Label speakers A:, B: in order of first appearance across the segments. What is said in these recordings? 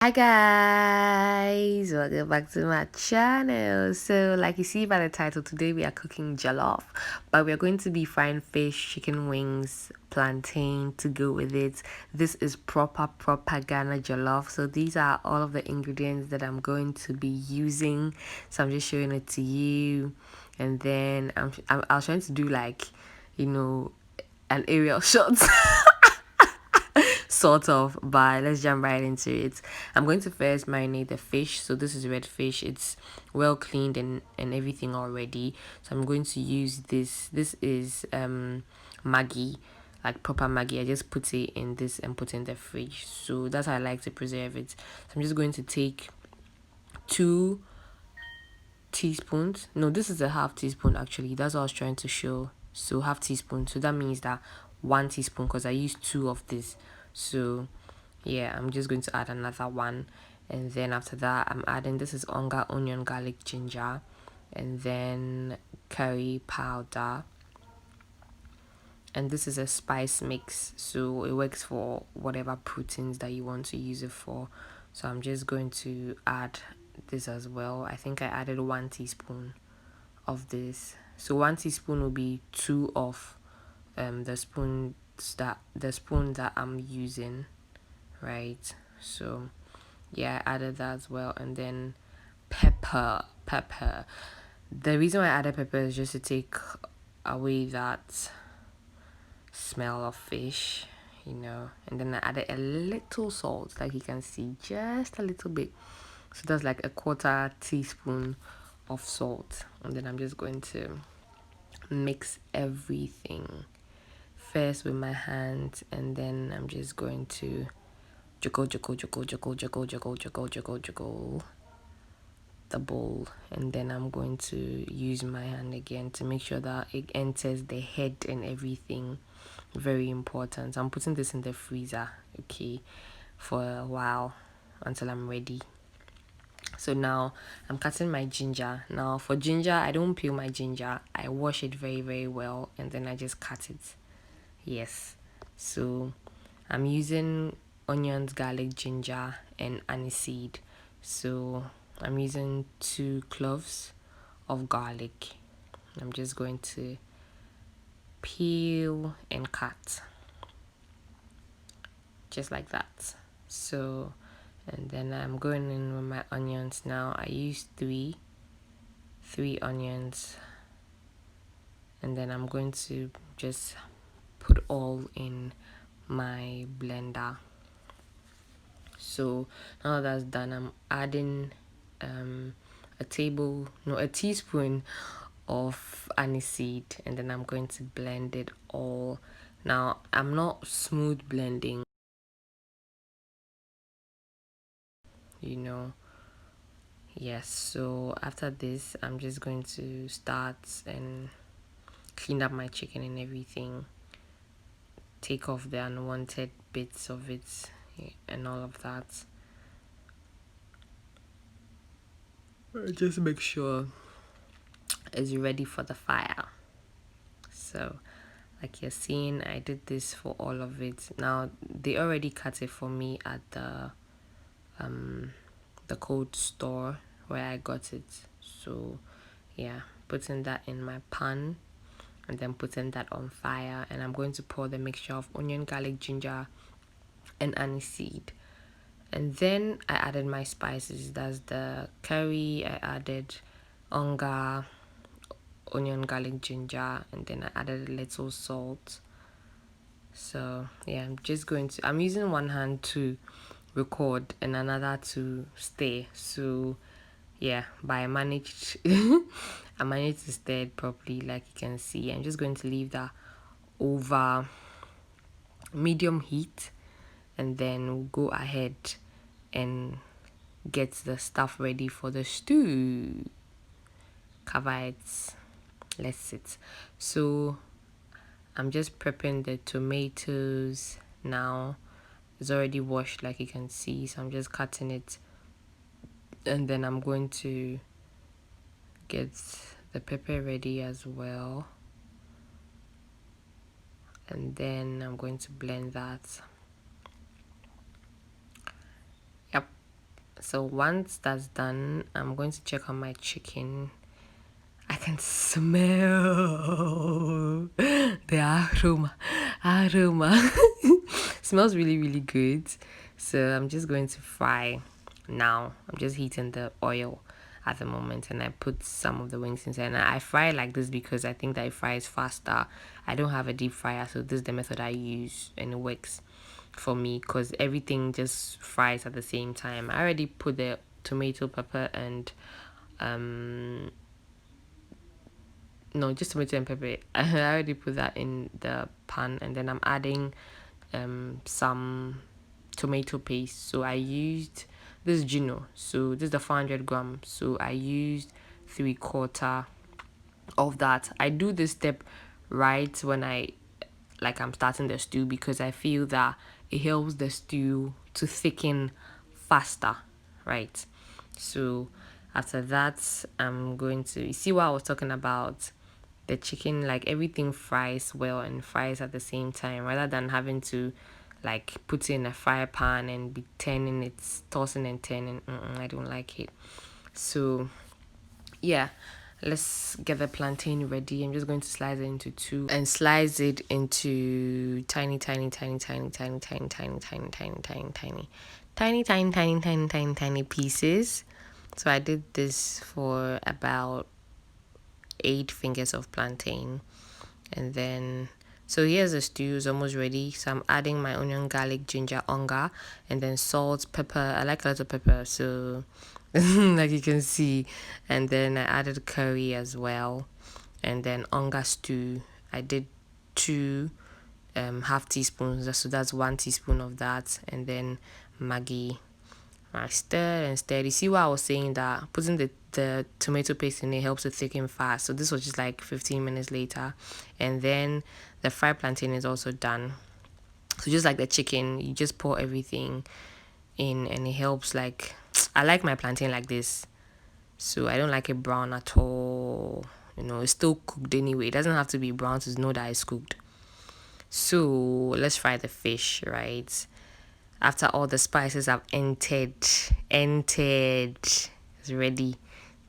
A: Hi guys, welcome back to my channel. So like you see by the title, today we are cooking jollof, but we are going to be frying fish, chicken wings, plantain to go with it. This is proper Ghana jollof. So these are all of the ingredients that I'm going to be using. So I'm just showing it to you, and then I was trying to do like, an aerial shot. Sort of, but let's jump right into it. I'm going to first marinate the fish. So this is red fish. It's well cleaned and everything already. So I'm going to use this is Maggi, like proper Maggi. I just put it in this and put it in the fridge. So that's how I like to preserve it. So I'm just going to take 2 teaspoons. No, this is a half teaspoon actually. That's what I was trying to show. So half teaspoon. So that means that 1 teaspoon, because I used 2 of this. So yeah, I'm just going to add another one, and then after that I'm adding, this is onion, garlic, ginger, and then curry powder, and this is a spice mix, so it works for whatever proteins that you want to use it for. So I'm just going to add this as well. I think I added 1 teaspoon of this, so 1 teaspoon will be 2 of the spoon that I'm using, right? So yeah, I added that as well. And then pepper. The reason why I added pepper is just to take away that smell of fish, and then I added a little salt, like you can see, just a little bit. So that's like a 1/4 teaspoon of salt. And then I'm just going to mix everything first with my hands, and then I'm just going to juggle the bowl, and then I'm going to use my hand again to make sure that it enters the head and everything. Very important. I'm putting this in the freezer, okay, for a while until I'm ready. So now I'm cutting my ginger. Now for ginger, I don't peel my ginger. I wash it very, very well, and then I just cut it. Yes. So I'm using onions, garlic, ginger, and anise seed. So I'm using 2 cloves of garlic. I'm just going to peel and cut just like that. So, and then I'm going in with my onions now. I use three onions, and then I'm going to just put all in my blender. So now that's done, I'm adding a teaspoon of anise seed, and then I'm going to blend it all. Now I'm not smooth blending, yes. So after this, I'm just going to start and clean up my chicken and everything, take off the unwanted bits of it and all of that. Just make sure it's ready for the fire. So like you're seeing, I did this for all of it. Now they already cut it for me at the cold store where I got it. So yeah, putting that in my pan, and then putting that on fire, and I'm going to pour the mixture of onion, garlic, ginger, and anise seed. And then I added my spices. That's the curry. I added onga, onion, garlic, ginger, and then I added a little salt. So yeah, I'm using one hand to record and another to stir. So yeah, but I managed to stir it properly, like you can see. I'm just going to leave that over medium heat, and then we'll go ahead and get the stuff ready for the stew. Cover it, let's sit. So I'm just prepping the tomatoes now. It's already washed, like you can see, so I'm just cutting it, and then I'm going to get the pepper ready as well, and then I'm going to blend that. Yep, So once that's done, I'm going to check on my chicken. I can smell the aroma. Smells really, really good. So I'm just going to fry now. I'm just heating the oil at the moment, and I put some of the wings inside. And I fry like this because I think that it fries faster. I don't have a deep fryer, so this is the method I use, and it works for me because everything just fries at the same time. I already put the tomato, pepper, and no, just tomato and pepper. I already put that in the pan, and then I'm adding some tomato paste. So I used this Gino. So this is the 400 grams. So I used 3/4 of that. I do this step right when I'm starting the stew because I feel that it helps the stew to thicken faster, right? So after that, I'm going to, you see what I was talking about, the chicken, like everything fries well and fries at the same time rather than having to like put it in a fire pan and be turning it, tossing and turning. I don't like it. So yeah, let's get the plantain ready. I'm just going to slice it into two and slice it into tiny pieces. So I did this for about 8 fingers of plantain. And then so here's the stew, is almost ready. So I'm adding my onion, garlic, ginger, onga, and then salt, pepper. I like a lot of pepper, so like you can see. And then I added curry as well, and then onga stew. I did two half teaspoons, so that's 1 teaspoon of that, and then Maggi. I stirred and stirred. You see what I was saying, that putting the tomato paste in it helps it thicken fast. So this was just like 15 minutes later. And then the fried plantain is also done. So just like the chicken, you just pour everything in and it helps. Like, I like my plantain like this. So I don't like it brown at all. It's still cooked anyway. It doesn't have to be brown to know that it's cooked. So let's fry the fish, right? After all the spices have entered, it's ready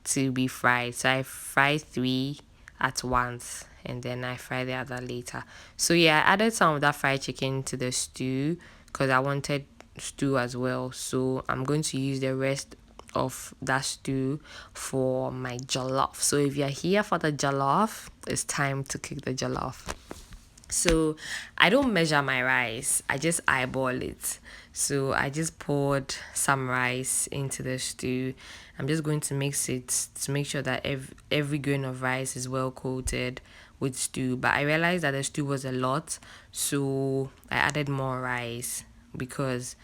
A: to be fried. So I fry 3 at once and then I fry the other later. So yeah, I added some of that fried chicken to the stew because I wanted stew as well. So I'm going to use the rest of that stew for my jollof. So if you're here for the jollof, it's time to cook the jollof. So I don't measure my rice, I just eyeball it. So I just poured some rice into the stew. I'm just going to mix it to make sure that every grain of rice is well coated with stew. But I realized that the stew was a lot, so I added more rice because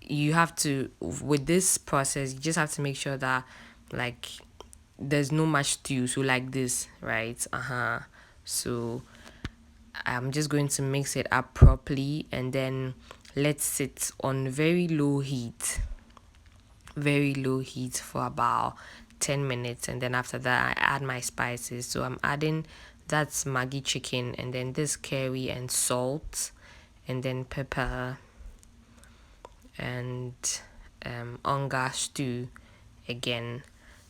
A: you have to, with this process, you just have to make sure that like there's no much stew. So like this, right? So I'm just going to mix it up properly and then let sit on very low heat for about 10 minutes. And then after that, I add my spices. So I'm adding that's Maggi chicken, and then this curry and salt, and then pepper and onga stew again.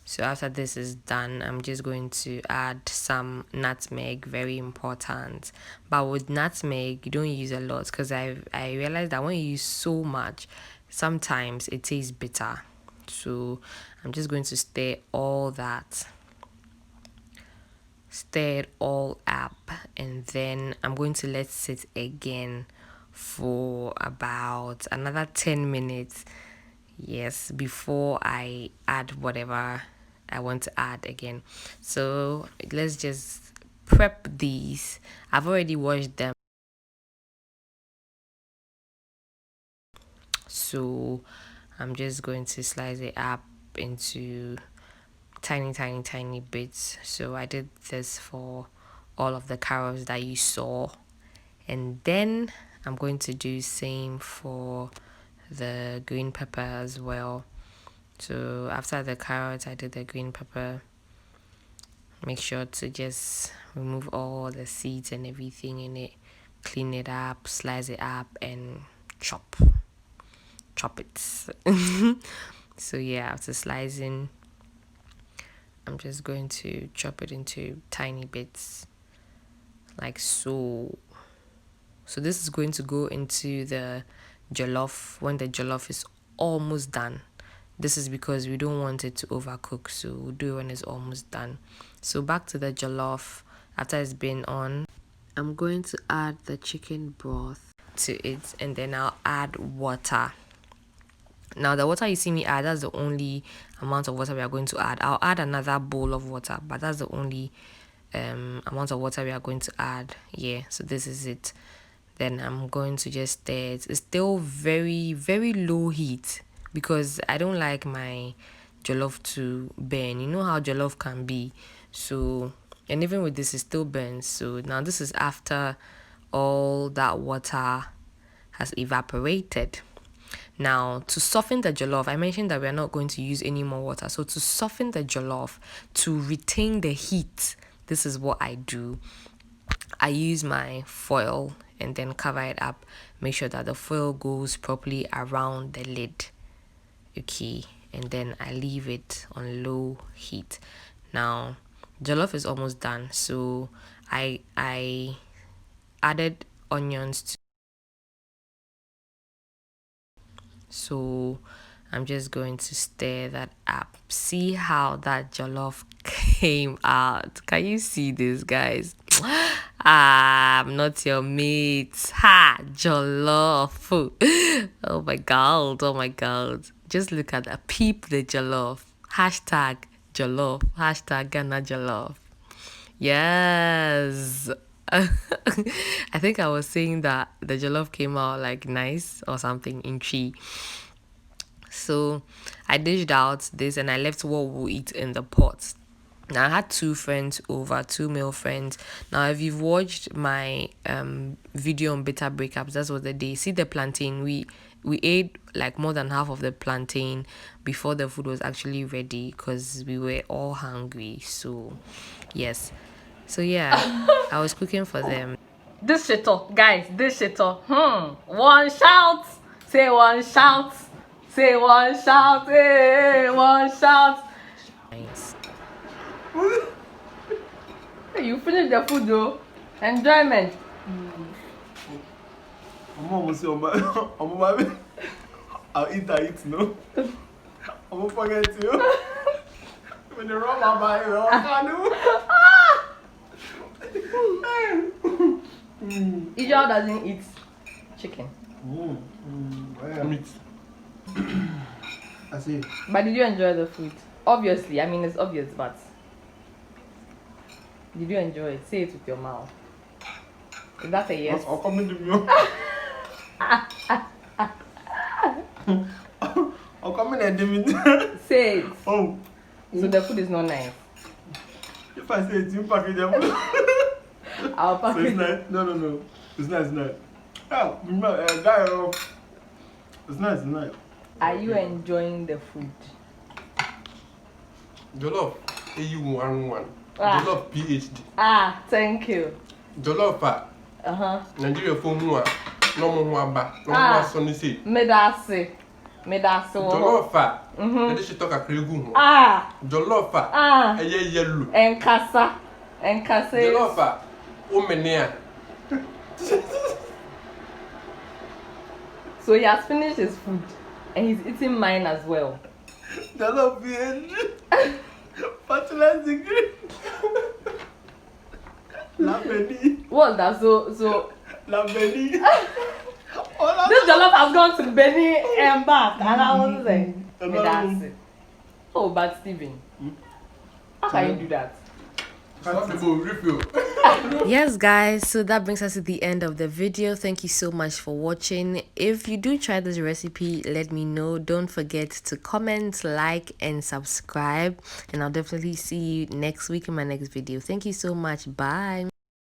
A: So after this is done, I'm just going to add some nutmeg, very important. But with nutmeg, you don't use a lot because I realized that when you use so much, sometimes it tastes bitter. So I'm just going to stir it all up, and then I'm going to let it sit again for about another 10 minutes. Yes, before I add whatever I want to add again. So let's just prep these. I've already washed them. So I'm just going to slice it up into tiny bits. So I did this for all of the carrots that you saw. And then I'm going to do same for the green pepper as well. So after the carrots, I did the green pepper. Make sure to just remove all the seeds and everything in it, clean it up, slice it up, and chop it. So yeah, after slicing, I'm just going to chop it into tiny bits, like so. So this is going to go into the jollof when the jollof is almost done. This is because we don't want it to overcook, so we'll do it when it's almost done. So back to the jollof. After it's been on, I'm going to add the chicken broth to it, and then I'll add water. Now the water you see me add, that's the only amount of water we are going to add. I'll add another bowl of water, but that's the only amount of water we are going to add. Yeah, so this is it. Then I'm going to just stir it. It's still very, very low heat because I don't like my jollof to burn. You know how jollof can be. So, and even with this, it still burns. So now this is after all that water has evaporated. Now, to soften the jollof, I mentioned that we are not going to use any more water. So to soften the jollof, to retain the heat, this is what I do. I use my foil and then cover it up. Make sure that the foil goes properly around the lid. Okay, and then I leave it on low heat. Now, jollof is almost done. So I added onions to. So I'm just going to stir that up. See how that jollof came out. Can you see this, guys? I'm not your mate. Ha! Jollof. Oh my god. Oh my god. Just look at that. Peep the jollof. Hashtag jollof. Hashtag Ghana Jollof. Yes. I think I was saying that the jollof came out like nice or something in tree. So I dished out this and I left what we'll eat in the pot. Now I had two friends over, two male friends. Now if you've watched my video on bitter breakups, that was the day. See the plantain, we ate like more than half of the plantain before the food was actually ready because we were all hungry. So yes, so yeah, I was cooking for them.
B: This shit up, guys, this shit up. One shout, say one shout, say one shout, hey, one shout.
A: Nice.
B: Hey, you finished the food though. Enjoyment.
C: I'm almost on my I'll eat, no? I'm gonna forget you. When you run my body,
B: Ijao doesn't eat chicken.
C: Meat. I see.
B: But did you enjoy the food? Obviously, I mean it's obvious, but did you enjoy it? Say it with your mouth. Is that a yes?
C: I'll come into you. I'll come in and do it.
B: Say it.
C: Oh.
B: So the food is not nice.
C: If I say it, you package them.
B: I'll
C: So
B: pack
C: it's
B: it.
C: nice. No. It's nice. Ah, guy, it's nice.
B: Are you enjoying the food?
D: Jollof AU11.
B: Ah.
D: Jollof PhD.
B: Ah, thank you.
D: Jollof Nigeria for mua. No more ba. No more sonny say.
B: Medase.
D: Jollof the dish talk a cregu.
B: Ah.
D: Jollof
B: Ah.
D: yellow.
B: Enkasa.
D: Jollof Omenea.
B: So he has finished his food and he's eating mine as well.
C: Jollof PhD. Bachelor's degree. La Benny.
B: What's that? So
C: La Benny.
B: this jollof has gone to Benny and back, and I was saying, Medase. Oh, but Stephen, how can you do that?
A: Yes guys, so that brings us to the end of the video. Thank you so much for watching. If you do try this recipe, let me know. Don't forget to comment, like and subscribe, and I'll definitely see you next week in my next video. Thank you so much. Bye.